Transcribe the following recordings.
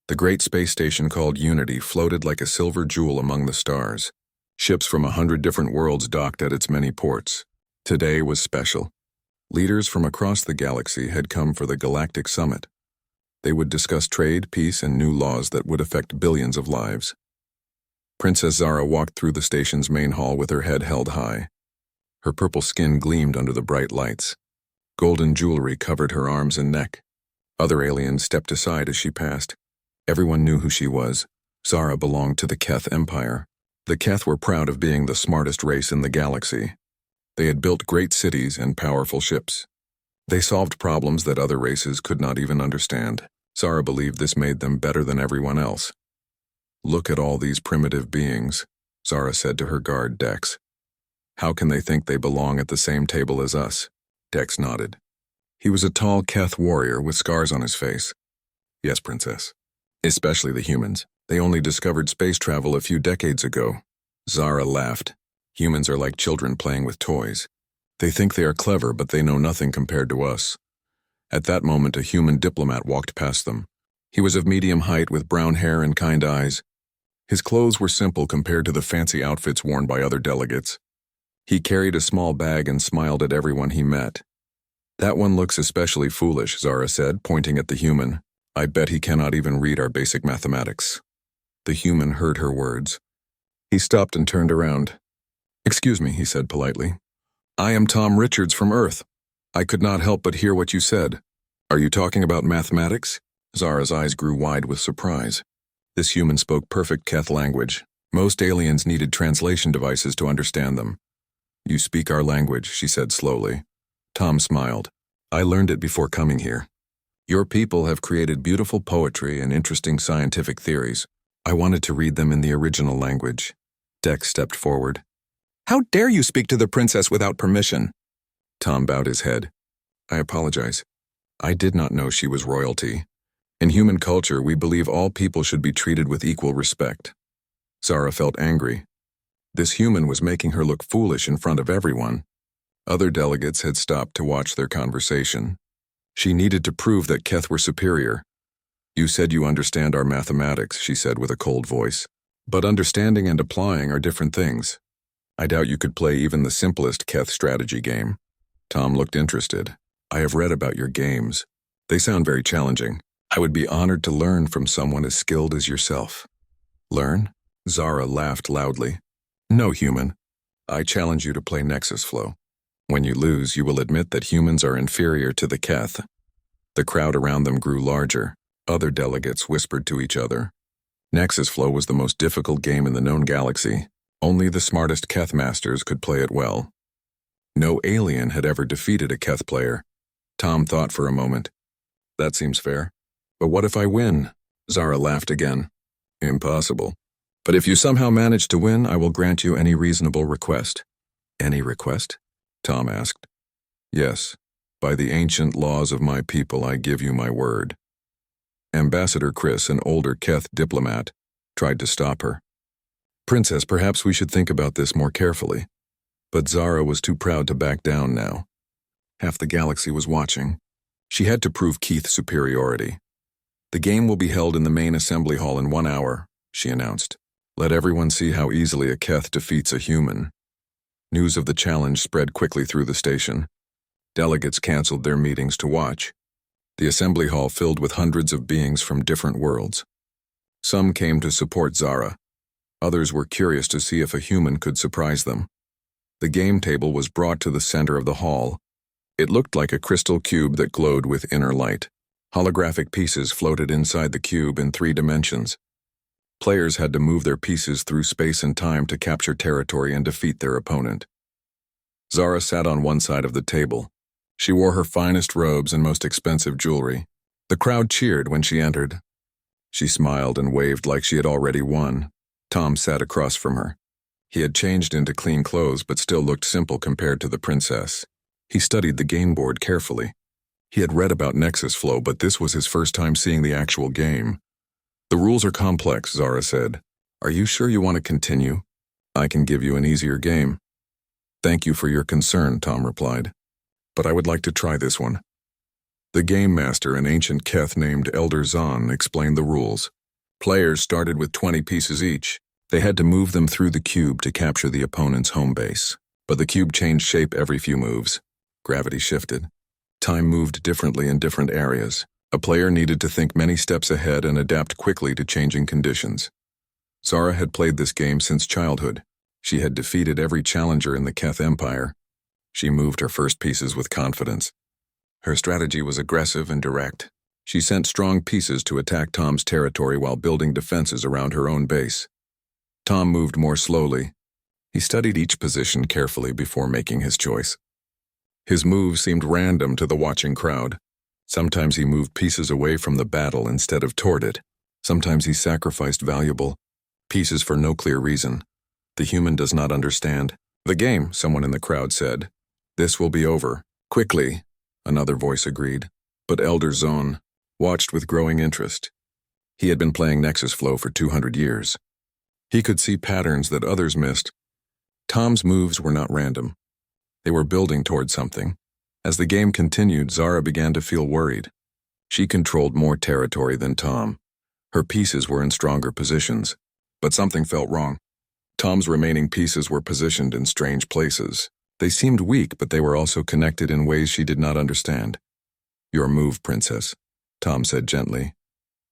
The great space station called Unity floated like a silver jewel among the stars. Ships from 100 different worlds docked at its many ports. Today was special. Leaders from across the galaxy had come for the Galactic Summit. They would discuss trade, peace, and new laws that would affect billions of lives. Princess Zara walked through the station's main hall with her head held high. Her purple skin gleamed under the bright lights. Golden jewelry covered her arms and neck. Other aliens stepped aside as she passed. Everyone knew who she was. Zara belonged to the Keth Empire. The Keth were proud of being the smartest race in the galaxy. They had built great cities and powerful ships. They solved problems that other races could not even understand. Zara believed this made them better than everyone else. "Look at all these primitive beings," Zara said to her guard, Dex. "How can they think they belong at the same table as us?" Dex nodded. He was a tall Keth warrior with scars on his face. "Yes, Princess. Especially the humans. They only discovered space travel a few decades ago." Zara laughed. "Humans are like children playing with toys. They think they are clever, but they know nothing compared to us." At that moment, a human diplomat walked past them. He was of medium height with brown hair and kind eyes. His clothes were simple compared to the fancy outfits worn by other delegates. He carried a small bag and smiled at everyone he met. "That one looks especially foolish," Zara said, pointing at the human. "I bet he cannot even read our basic mathematics." The human heard her words. He stopped and turned around. "Excuse me," he said politely. "I am Tom Richards from Earth. I could not help but hear what you said. Are you talking about mathematics?" Zara's eyes grew wide with surprise. This human spoke perfect Keth language. Most aliens needed translation devices to understand them. "You speak our language," she said slowly. Tom smiled. "I learned it before coming here. Your people have created beautiful poetry and interesting scientific theories. I wanted to read them in the original language." Dex stepped forward. "How dare you speak to the princess without permission?" Tom bowed his head. "I apologize. I did not know she was royalty. In human culture, we believe all people should be treated with equal respect." Zara felt angry. This human was making her look foolish in front of everyone. Other delegates had stopped to watch their conversation. She needed to prove that Keth were superior. "You said you understand our mathematics," she said with a cold voice. "But understanding and applying are different things. I doubt you could play even the simplest Keth strategy game." Tom looked interested. "I have read about your games. They sound very challenging. I would be honored to learn from someone as skilled as yourself." "Learn?" Zara laughed loudly. "No, human. I challenge you to play Nexus Flow. When you lose, you will admit that humans are inferior to the Keth." The crowd around them grew larger. Other delegates whispered to each other. Nexus Flow was the most difficult game in the known galaxy. Only the smartest Keth masters could play it well. No alien had ever defeated a Keth player. Tom thought for a moment. "That seems fair. But what if I win?" Zara laughed again. "Impossible. But if you somehow manage to win, I will grant you any reasonable request." "Any request?" Tom asked. "Yes. By the ancient laws of my people, I give you my word." Ambassador Chris, an older Keth diplomat, tried to stop her. "Princess, perhaps we should think about this more carefully." But Zara was too proud to back down now. Half the galaxy was watching. She had to prove Keith's superiority. "The game will be held in the main assembly hall in 1 hour," she announced. "Let everyone see how easily a Keth defeats a human." News of the challenge spread quickly through the station. Delegates canceled their meetings to watch. The assembly hall filled with hundreds of beings from different worlds. Some came to support Zara. Others were curious to see if a human could surprise them. The game table was brought to the center of the hall. It looked like a crystal cube that glowed with inner light. Holographic pieces floated inside the cube in 3 dimensions. Players had to move their pieces through space and time to capture territory and defeat their opponent. Zara sat on one side of the table. She wore her finest robes and most expensive jewelry. The crowd cheered when she entered. She smiled and waved like she had already won. Tom sat across from her. He had changed into clean clothes but still looked simple compared to the princess. He studied the game board carefully. He had read about Nexus Flow, but this was his first time seeing the actual game. "The rules are complex," Zara said. "Are you sure you want to continue? I can give you an easier game." "Thank you for your concern," Tom replied. "But I would like to try this one." The game master, an ancient Keth named Elder Zahn, explained the rules. Players started with 20 pieces each. They had to move them through the cube to capture the opponent's home base. But the cube changed shape every few moves. Gravity shifted. Time moved differently in different areas. A player needed to think many steps ahead and adapt quickly to changing conditions. Zara had played this game since childhood. She had defeated every challenger in the Keth Empire. She moved her first pieces with confidence. Her strategy was aggressive and direct. She sent strong pieces to attack Tom's territory while building defenses around her own base. Tom moved more slowly. He studied each position carefully before making his choice. His moves seemed random to the watching crowd. Sometimes he moved pieces away from the battle instead of toward it. Sometimes he sacrificed valuable pieces for no clear reason. The human does not understand the game, someone in the crowd said. This will be over quickly, another voice agreed. But Elder Zon watched with growing interest. He had been playing Nexus Flow for 200 years. He could see patterns that others missed. Tom's moves were not random. They were building toward something. As the game continued, Zara began to feel worried. She controlled more territory than Tom. Her pieces were in stronger positions. But something felt wrong. Tom's remaining pieces were positioned in strange places. They seemed weak, but they were also connected in ways she did not understand. Your move, Princess, Tom said gently.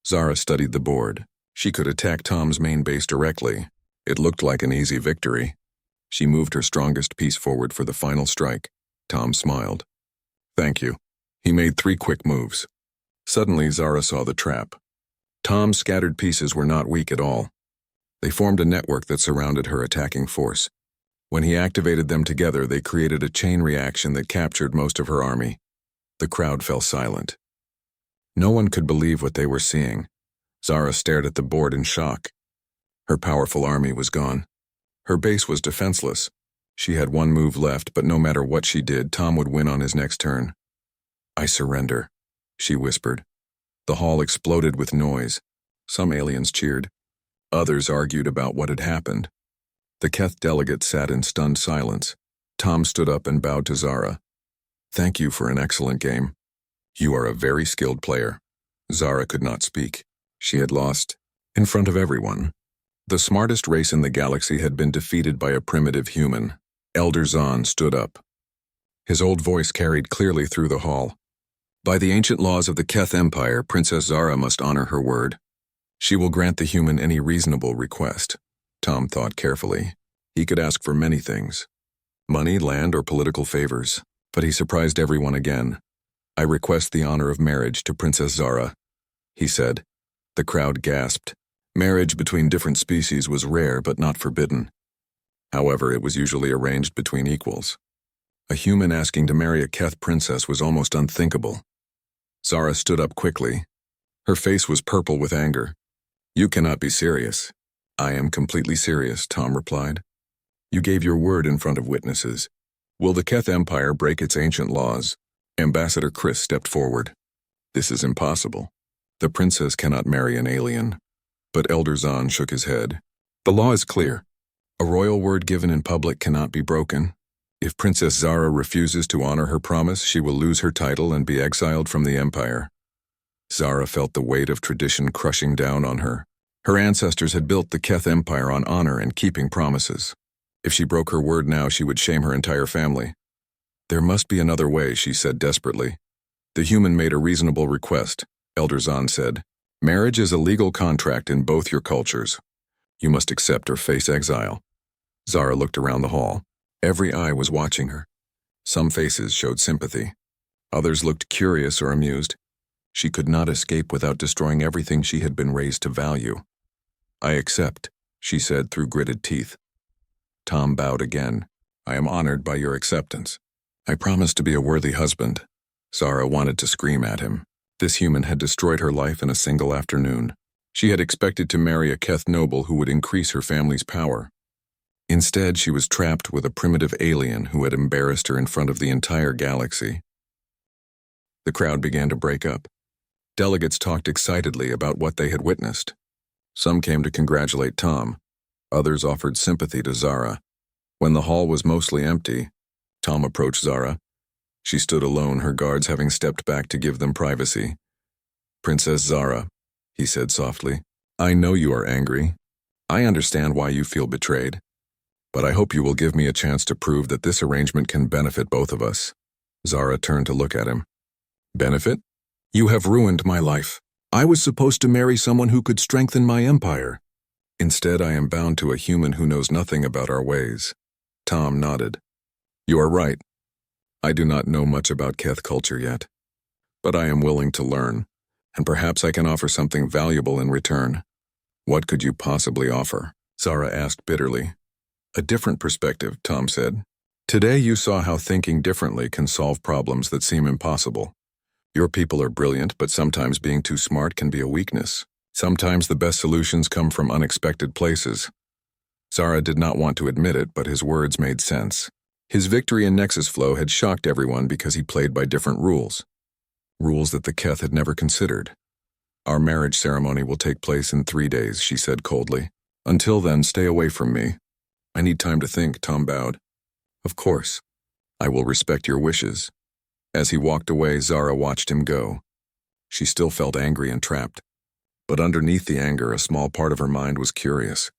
Zara studied the board. She could attack Tom's main base directly. It looked like an easy victory. She moved her strongest piece forward for the final strike. Tom smiled. Thank you. He made 3 quick moves. Suddenly, Zara saw the trap. Tom's scattered pieces were not weak at all. They formed a network that surrounded her attacking force. When he activated them together, they created a chain reaction that captured most of her army. The crowd fell silent. No one could believe what they were seeing. Zara stared at the board in shock. Her powerful army was gone. Her base was defenseless. She had 1 move left, but no matter what she did, Tom would win on his next turn. I surrender, she whispered. The hall exploded with noise. Some aliens cheered. Others argued about what had happened. The Keth delegates sat in stunned silence. Tom stood up and bowed to Zara. Thank you for an excellent game. You are a very skilled player. Zara could not speak. She had lost in front of everyone. The smartest race in the galaxy had been defeated by a primitive human. Elder Zon stood up. His old voice carried clearly through the hall. By the ancient laws of the Keth Empire, Princess Zara must honor her word. She will grant the human any reasonable request. Tom thought carefully. He could ask for many things. Money, land, or political favors. But he surprised everyone again. I request the honor of marriage to Princess Zara, he said. The crowd gasped. Marriage between different species was rare but not forbidden. However, it was usually arranged between equals. A human asking to marry a Keth princess was almost unthinkable. Zara stood up quickly. Her face was purple with anger. You cannot be serious. I am completely serious, Tom replied. You gave your word in front of witnesses. Will the Keth Empire break its ancient laws? Ambassador Chris stepped forward. This is impossible. The princess cannot marry an alien. But Elder Zon shook his head. The law is clear. A royal word given in public cannot be broken. If Princess Zara refuses to honor her promise, she will lose her title and be exiled from the empire. Zara felt the weight of tradition crushing down on her. Her ancestors had built the Keth Empire on honor and keeping promises. If she broke her word now, she would shame her entire family. There must be another way, she said desperately. The human made a reasonable request, Elder Zon said. Marriage is a legal contract in both your cultures. You must accept or face exile. Zara looked around the hall. Every eye was watching her. Some faces showed sympathy. Others looked curious or amused. She could not escape without destroying everything she had been raised to value. I accept, she said through gritted teeth. Tom bowed again. I am honored by your acceptance. I promise to be a worthy husband. Zara wanted to scream at him. This human had destroyed her life in a single afternoon. She had expected to marry a Keth noble who would increase her family's power. Instead, she was trapped with a primitive alien who had embarrassed her in front of the entire galaxy. The crowd began to break up. Delegates talked excitedly about what they had witnessed. Some came to congratulate Tom. Others offered sympathy to Zara. When the hall was mostly empty, Tom approached Zara. She stood alone, her guards having stepped back to give them privacy. Princess Zara, he said softly, I know you are angry. I understand why you feel betrayed. But I hope you will give me a chance to prove that this arrangement can benefit both of us. Zara turned to look at him. Benefit? You have ruined my life. I was supposed to marry someone who could strengthen my empire. Instead, I am bound to a human who knows nothing about our ways. Tom nodded. You are right. I do not know much about Keth culture yet. But I am willing to learn, and perhaps I can offer something valuable in return. What could you possibly offer? Zara asked bitterly. A different perspective, Tom said. Today you saw how thinking differently can solve problems that seem impossible. Your people are brilliant, but sometimes being too smart can be a weakness. Sometimes the best solutions come from unexpected places. Zara did not want to admit it, but his words made sense. His victory in Nexus Flow had shocked everyone because he played by different rules. Rules that the Keth had never considered. Our marriage ceremony will take place in 3 days, she said coldly. Until then, stay away from me. I need time to think, Tom bowed. Of course. I will respect your wishes. As he walked away, Zara watched him go. She still felt angry and trapped. But underneath the anger, a small part of her mind was curious.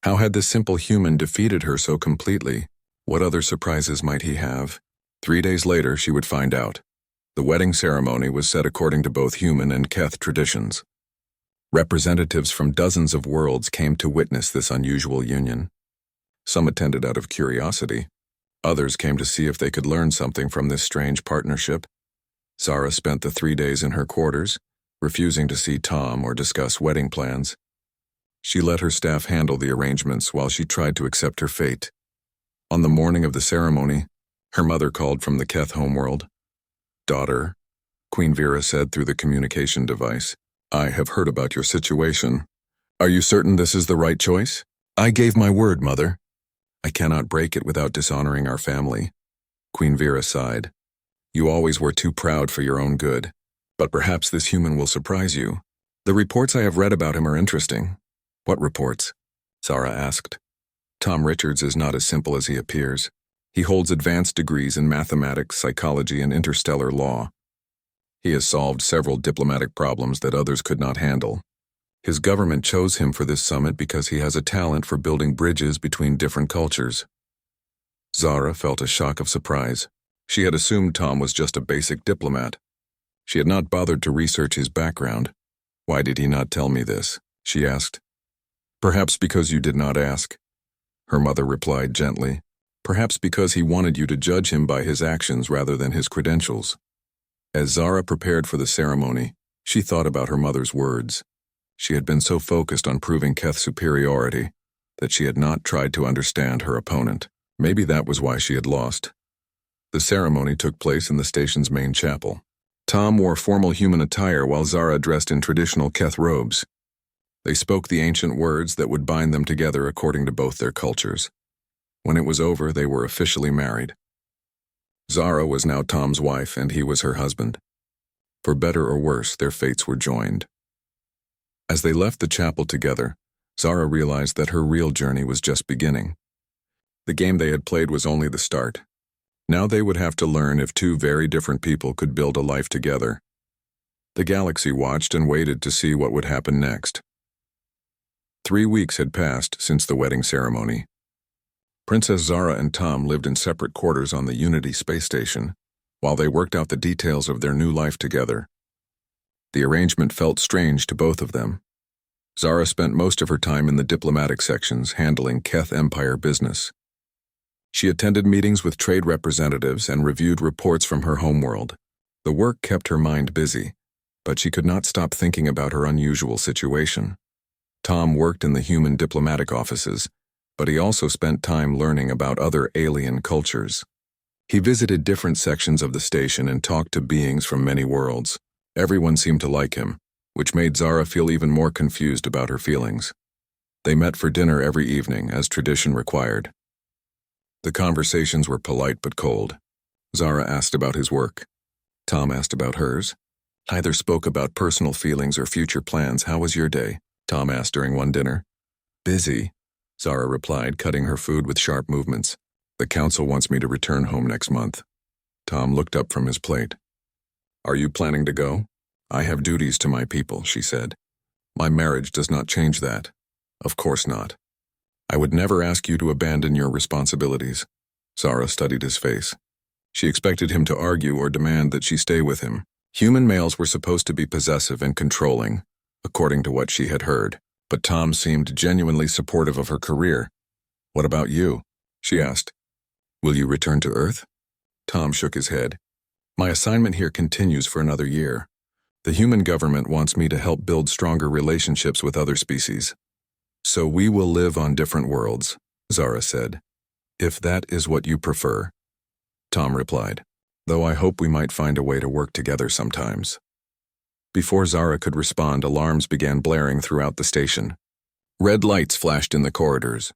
How had this simple human defeated her so completely? What other surprises might he have? 3 days later, she would find out. The wedding ceremony was set according to both human and Keth traditions. Representatives from dozens of worlds came to witness this unusual union. Some attended out of curiosity. Others came to see if they could learn something from this strange partnership. Zara spent the 3 days in her quarters, refusing to see Tom or discuss wedding plans. She let her staff handle the arrangements while she tried to accept her fate. On the morning of the ceremony, her mother called from the Keth homeworld. Daughter, Queen Vera said through the communication device, I have heard about your situation. Are you certain this is the right choice? I gave my word, Mother. I cannot break it without dishonoring our family. Queen Vera sighed. You always were too proud for your own good. But perhaps this human will surprise you. The reports I have read about him are interesting. What reports? Zara asked. Tom Richards is not as simple as he appears. He holds advanced degrees in mathematics, psychology, and interstellar law. He has solved several diplomatic problems that others could not handle. His government chose him for this summit because he has a talent for building bridges between different cultures. Zara felt a shock of surprise. She had assumed Tom was just a basic diplomat. She had not bothered to research his background. Why did he not tell me this? She asked. Perhaps because you did not ask. Her mother replied gently. Perhaps because he wanted you to judge him by his actions rather than his credentials. As Zara prepared for the ceremony, she thought about her mother's words. She had been so focused on proving Keth's superiority that she had not tried to understand her opponent. Maybe that was why she had lost. The ceremony took place in the station's main chapel. Tom wore formal human attire while Zara dressed in traditional Keth robes. They spoke the ancient words that would bind them together according to both their cultures. When it was over, they were officially married. Zara was now Tom's wife, and he was her husband. For better or worse, their fates were joined. As they left the chapel together, Zara realized that her real journey was just beginning. The game they had played was only the start. Now they would have to learn if two very different people could build a life together. The galaxy watched and waited to see what would happen next. 3 weeks had passed since the wedding ceremony. Princess Zara and Tom lived in separate quarters on the Unity space station, while they worked out the details of their new life together. The arrangement felt strange to both of them. Zara spent most of her time in the diplomatic sections handling Keth Empire business. She attended meetings with trade representatives and reviewed reports from her homeworld. The work kept her mind busy, but she could not stop thinking about her unusual situation. Tom worked in the human diplomatic offices, but he also spent time learning about other alien cultures. He visited different sections of the station and talked to beings from many worlds. Everyone seemed to like him, which made Zara feel even more confused about her feelings. They met for dinner every evening, as tradition required. The conversations were polite but cold. Zara asked about his work. Tom asked about hers. Neither spoke about personal feelings or future plans. How was your day? Tom asked during one dinner. Busy, Zara replied, cutting her food with sharp movements. The council wants me to return home next month. Tom looked up from his plate. Are you planning to go? I have duties to my people, she said. My marriage does not change that. Of course not. I would never ask you to abandon your responsibilities. Zara studied his face. She expected him to argue or demand that she stay with him. Human males were supposed to be possessive and controlling, according to what she had heard, but Tom seemed genuinely supportive of her career. What about you? She asked. Will you return to Earth? Tom shook his head. My assignment here continues for another year. The human government wants me to help build stronger relationships with other species. So we will live on different worlds, Zara said. If that is what you prefer. Tom replied, though I hope we might find a way to work together sometimes. Before Zara could respond, alarms began blaring throughout the station. Red lights flashed in the corridors.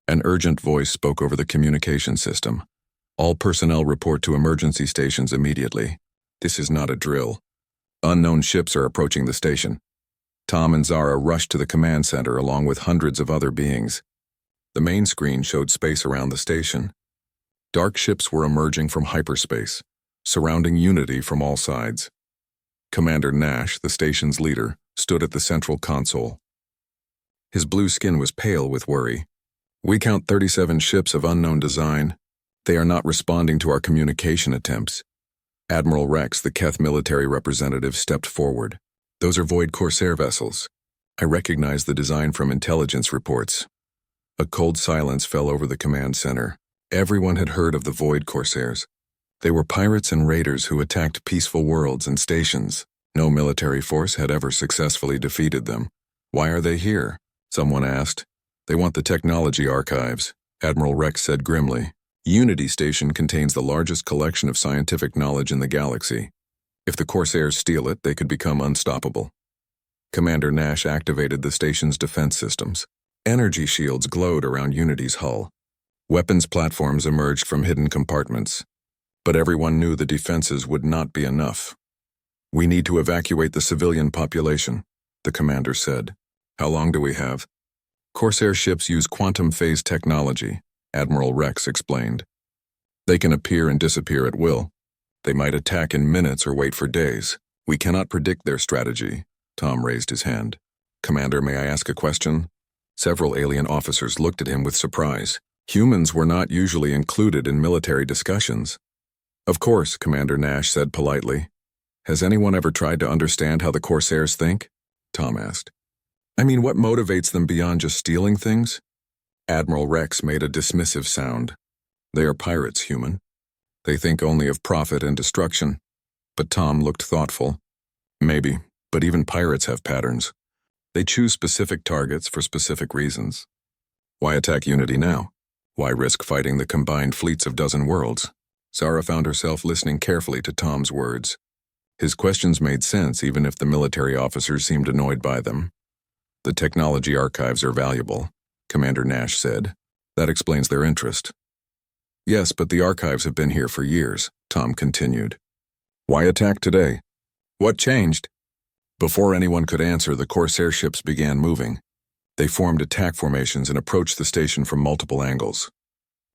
An urgent voice spoke over the communication system. All personnel report to emergency stations immediately. This is not a drill. Unknown ships are approaching the station. Tom and Zara rushed to the command center along with hundreds of other beings. The main screen showed space around the station. Dark ships were emerging from hyperspace, surrounding Unity from all sides. Commander Nash, the station's leader, stood at the central console. His blue skin was pale with worry. We count 37 ships of unknown design. They are not responding to our communication attempts. Admiral Rex, the Keth military representative, stepped forward. Those are Void Corsair vessels. I recognize the design from intelligence reports. A cold silence fell over the command center. Everyone had heard of the Void Corsairs. They were pirates and raiders who attacked peaceful worlds and stations. No military force had ever successfully defeated them. Why are they here? Someone asked. They want the technology archives, Admiral Rex said grimly. Unity Station contains the largest collection of scientific knowledge in the galaxy. If the Corsairs steal it, they could become unstoppable. Commander Nash activated the station's defense systems. Energy shields glowed around Unity's hull. Weapons platforms emerged from hidden compartments. But everyone knew the defenses would not be enough. We need to evacuate the civilian population, the commander said. How long do we have? Corsair ships use quantum phase technology, Admiral Rex explained. They can appear and disappear at will. They might attack in minutes or wait for days. We cannot predict their strategy. Tom raised his hand. Commander, may I ask a question? Several alien officers looked at him with surprise. Humans were not usually included in military discussions. Of course, Commander Nash said politely. Has anyone ever tried to understand how the Corsairs think? Tom asked. I mean, what motivates them beyond just stealing things? Admiral Rex made a dismissive sound. They are pirates, human. They think only of profit and destruction. But Tom looked thoughtful. Maybe, but even pirates have patterns. They choose specific targets for specific reasons. Why attack Unity now? Why risk fighting the combined fleets of dozen worlds? Zara found herself listening carefully to Tom's words. His questions made sense even if the military officers seemed annoyed by them. The technology archives are valuable, Commander Nash said. That explains their interest. Yes, but the archives have been here for years, Tom continued. Why attack today? What changed? Before anyone could answer, the Corsair ships began moving. They formed attack formations and approached the station from multiple angles.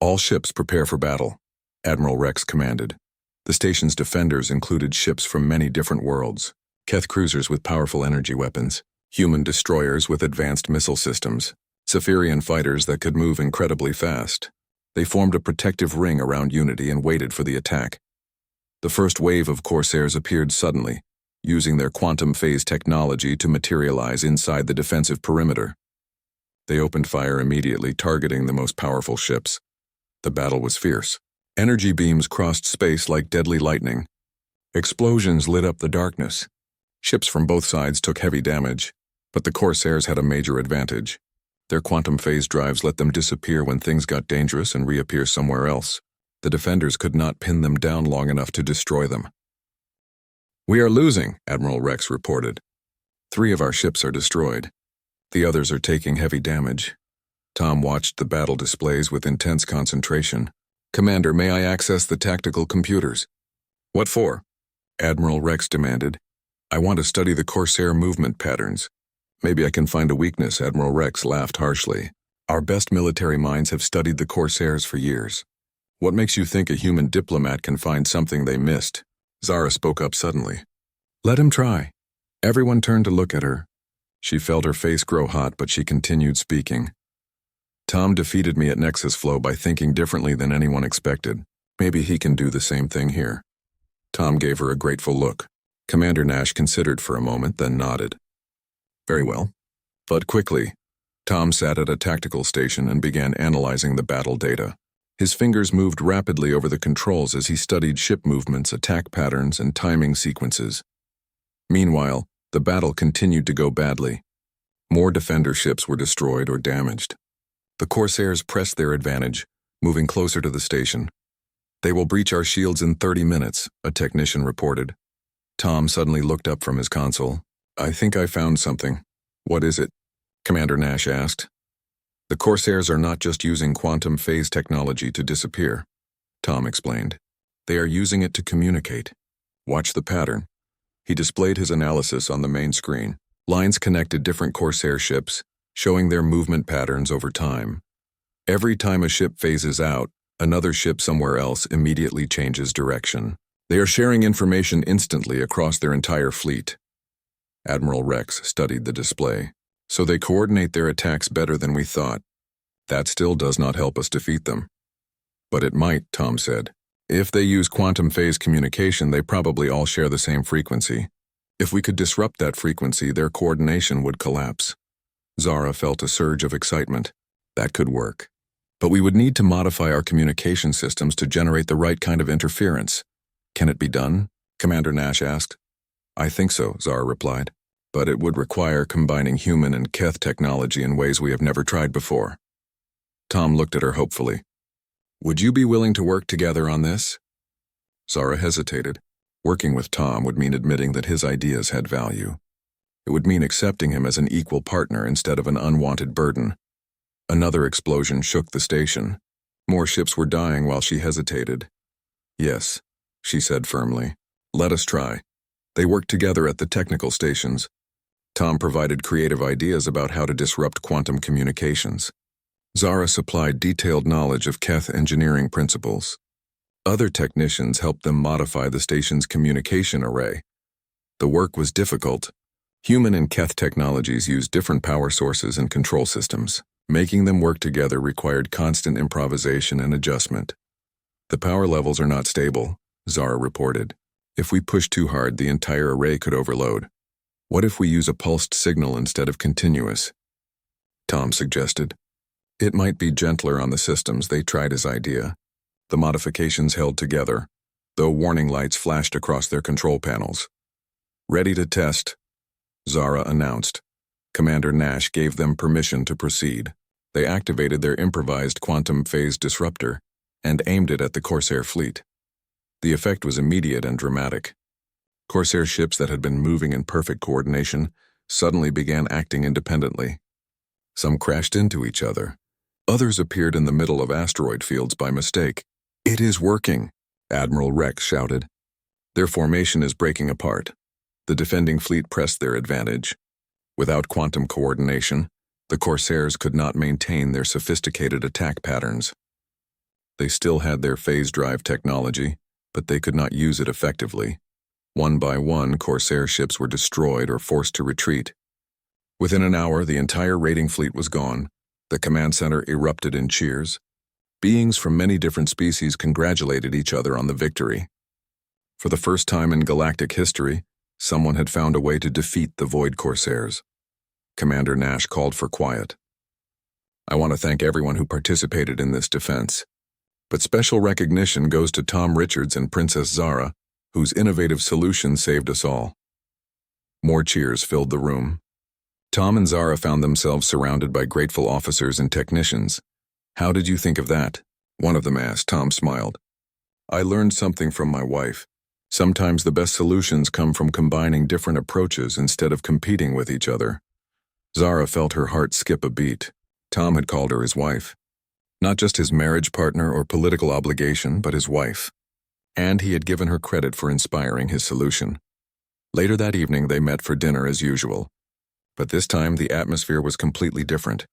All ships prepare for battle, Admiral Rex commanded. The station's defenders included ships from many different worlds, Keth cruisers with powerful energy weapons, human destroyers with advanced missile systems, Saphirian fighters that could move incredibly fast. They formed a protective ring around Unity and waited for the attack. The first wave of Corsairs appeared suddenly, using their quantum phase technology to materialize inside the defensive perimeter. They opened fire immediately, targeting the most powerful ships. The battle was fierce. Energy beams crossed space like deadly lightning. Explosions lit up the darkness. Ships from both sides took heavy damage, but the Corsairs had a major advantage. Their quantum phase drives let them disappear when things got dangerous and reappear somewhere else. The defenders could not pin them down long enough to destroy them. We are losing, Admiral Rex reported. 3 of our ships are destroyed. The others are taking heavy damage. Tom watched the battle displays with intense concentration. Commander, may I access the tactical computers? What for? Admiral Rex demanded. I want to study the Corsair movement patterns. Maybe I can find a weakness, Admiral Rex laughed harshly. Our best military minds have studied the Corsairs for years. What makes you think a human diplomat can find something they missed? Zara spoke up suddenly. Let him try. Everyone turned to look at her. She felt her face grow hot, but she continued speaking. Tom defeated me at Nexus Flow by thinking differently than anyone expected. Maybe he can do the same thing here. Tom gave her a grateful look. Commander Nash considered for a moment, then nodded. Very well. But quickly, Tom sat at a tactical station and began analyzing the battle data. His fingers moved rapidly over the controls as he studied ship movements, attack patterns, and timing sequences. Meanwhile, the battle continued to go badly. More defender ships were destroyed or damaged. The Corsairs pressed their advantage, moving closer to the station. They will breach our shields in 30 minutes, a technician reported. Tom suddenly looked up from his console. I think I found something. What is it? Commander Nash asked. The Corsairs are not just using quantum phase technology to disappear, Tom explained. They are using it to communicate. Watch the pattern. He displayed his analysis on the main screen. Lines connected different Corsair ships, showing their movement patterns over time. Every time a ship phases out, another ship somewhere else immediately changes direction. They are sharing information instantly across their entire fleet. Admiral Rex studied the display. So they coordinate their attacks better than we thought. That still does not help us defeat them. But it might, Tom said. If they use quantum phase communication, they probably all share the same frequency. If we could disrupt that frequency, their coordination would collapse. Zara felt a surge of excitement. That could work. But we would need to modify our communication systems to generate the right kind of interference. Can it be done? Commander Nash asked. I think so, Zara replied. But it would require combining human and Keth technology in ways we have never tried before. Tom looked at her hopefully. Would you be willing to work together on this? Zara hesitated. Working with Tom would mean admitting that his ideas had value. It would mean accepting him as an equal partner instead of an unwanted burden. Another explosion shook the station. More ships were dying while she hesitated. Yes, she said firmly. Let us try. They worked together at the technical stations. Tom provided creative ideas about how to disrupt quantum communications. Zara supplied detailed knowledge of Keth engineering principles. Other technicians helped them modify the station's communication array. The work was difficult. Human and Keth technologies used different power sources and control systems. Making them work together required constant improvisation and adjustment. The power levels are not stable, Zara reported. If we push too hard, the entire array could overload. What if we use a pulsed signal instead of continuous? Tom suggested. It might be gentler on the systems. They tried his idea. The modifications held together, though warning lights flashed across their control panels. Ready to test, Zara announced. Commander Nash gave them permission to proceed. They activated their improvised quantum phase disruptor and aimed it at the Corsair fleet. The effect was immediate and dramatic. Corsair ships that had been moving in perfect coordination suddenly began acting independently. Some crashed into each other. Others appeared in the middle of asteroid fields by mistake. It is working, Admiral Rex shouted. Their formation is breaking apart. The defending fleet pressed their advantage. Without quantum coordination, the Corsairs could not maintain their sophisticated attack patterns. They still had their phase drive technology, but they could not use it effectively. One by one, Corsair ships were destroyed or forced to retreat. Within an hour, the entire raiding fleet was gone. The command center erupted in cheers. Beings from many different species congratulated each other on the victory. For the first time in galactic history, someone had found a way to defeat the Void Corsairs. Commander Nash called for quiet. I want to thank everyone who participated in this defense. But special recognition goes to Tom Richards and Princess Zara, whose innovative solution saved us all. More cheers filled the room. Tom and Zara found themselves surrounded by grateful officers and technicians. How did you think of that? One of them asked. Tom smiled. I learned something from my wife. Sometimes the best solutions come from combining different approaches instead of competing with each other. Zara felt her heart skip a beat. Tom had called her his wife. Not just his marriage partner or political obligation, but his wife. And he had given her credit for inspiring his solution. Later that evening, they met for dinner as usual. But this time, the atmosphere was completely different.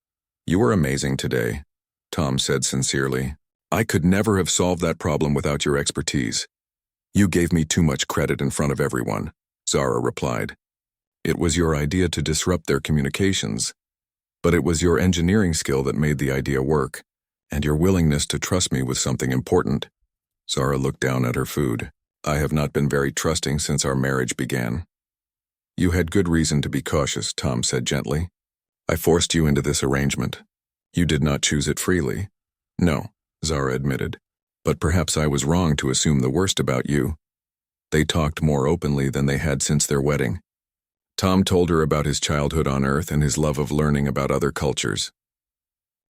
You were amazing today, Tom said sincerely. I could never have solved that problem without your expertise. You gave me too much credit in front of everyone, Zara replied. It was your idea to disrupt their communications, but it was your engineering skill that made the idea work, and your willingness to trust me with something important." Zara looked down at her food. "I have not been very trusting since our marriage began." "You had good reason to be cautious," Tom said gently. "I forced you into this arrangement. You did not choose it freely." "No," Zara admitted, "but perhaps I was wrong to assume the worst about you." They talked more openly than they had since their wedding. Tom told her about his childhood on Earth and his love of learning about other cultures.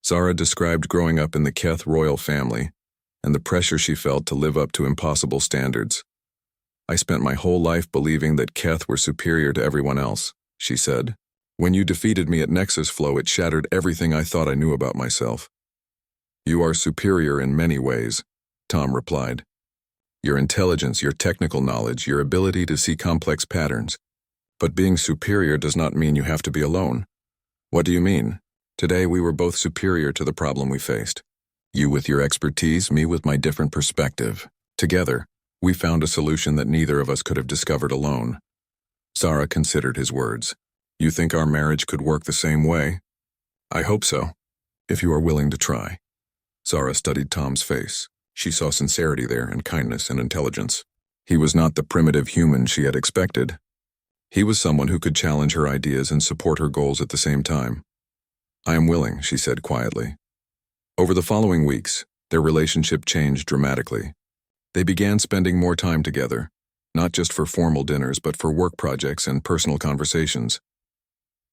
Zara described growing up in the Keth royal family and the pressure she felt to live up to impossible standards. "I spent my whole life believing that Keth were superior to everyone else," she said. "When you defeated me at Nexus Flow, it shattered everything I thought I knew about myself." "You are superior in many ways," Tom replied. "Your intelligence, your technical knowledge, your ability to see complex patterns. But being superior does not mean you have to be alone." "What do you mean?" "Today we were both superior to the problem we faced. You with your expertise, me with my different perspective. Together, we found a solution that neither of us could have discovered alone." Zara considered his words. "You think our marriage could work the same way?" "I hope so, if you are willing to try." Zara studied Tom's face. She saw sincerity there, and kindness and intelligence. He was not the primitive human she had expected. He was someone who could challenge her ideas and support her goals at the same time. "I am willing," she said quietly. Over the following weeks, their relationship changed dramatically. They began spending more time together, not just for formal dinners but for work projects and personal conversations.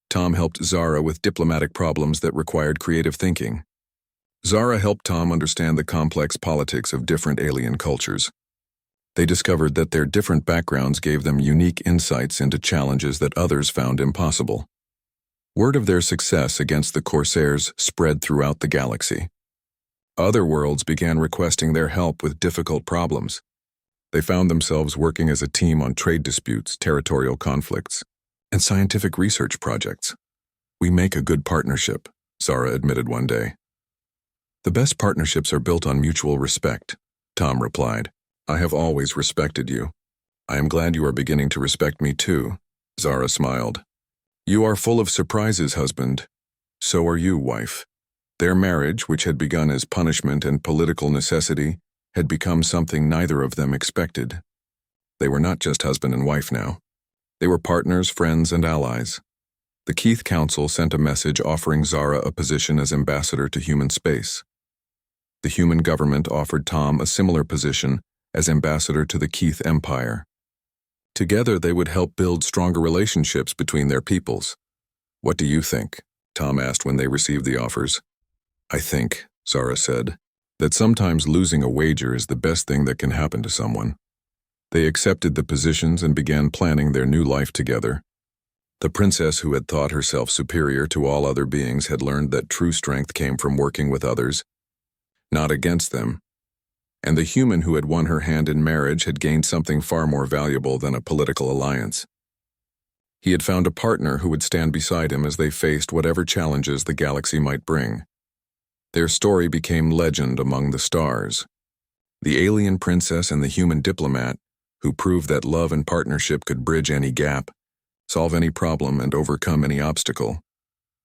Tom helped Zara with diplomatic problems that required creative thinking. Zara helped Tom understand the complex politics of different alien cultures. They discovered that their different backgrounds gave them unique insights into challenges that others found impossible. Word of their success against the Corsairs spread throughout the galaxy. Other worlds began requesting their help with difficult problems. They found themselves working as a team on trade disputes, territorial conflicts, and scientific research projects. "We make a good partnership," Zara admitted one day. "The best partnerships are built on mutual respect," Tom replied. "I have always respected you. I am glad you are beginning to respect me too," Zara smiled. "You are full of surprises, husband. So are you, wife." Their marriage, which had begun as punishment and political necessity, had become something neither of them expected. They were not just husband and wife now. They were partners, friends, and allies. The Keith Council sent a message offering Zara a position as ambassador to human space. The human government offered Tom a similar position as ambassador to the Keith Empire. Together they would help build stronger relationships between their peoples. "What do you think?" Tom asked when they received the offers. "I think," Zara said, "that sometimes losing a wager is the best thing that can happen to someone." They accepted the positions and began planning their new life together. The princess who had thought herself superior to all other beings had learned that true strength came from working with others, not against them. And the human who had won her hand in marriage had gained something far more valuable than a political alliance. He had found a partner who would stand beside him as they faced whatever challenges the galaxy might bring. Their story became legend among the stars. The alien princess and the human diplomat, who proved that love and partnership could bridge any gap, solve any problem, and overcome any obstacle.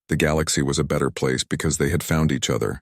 The galaxy was a better place because they had found each other.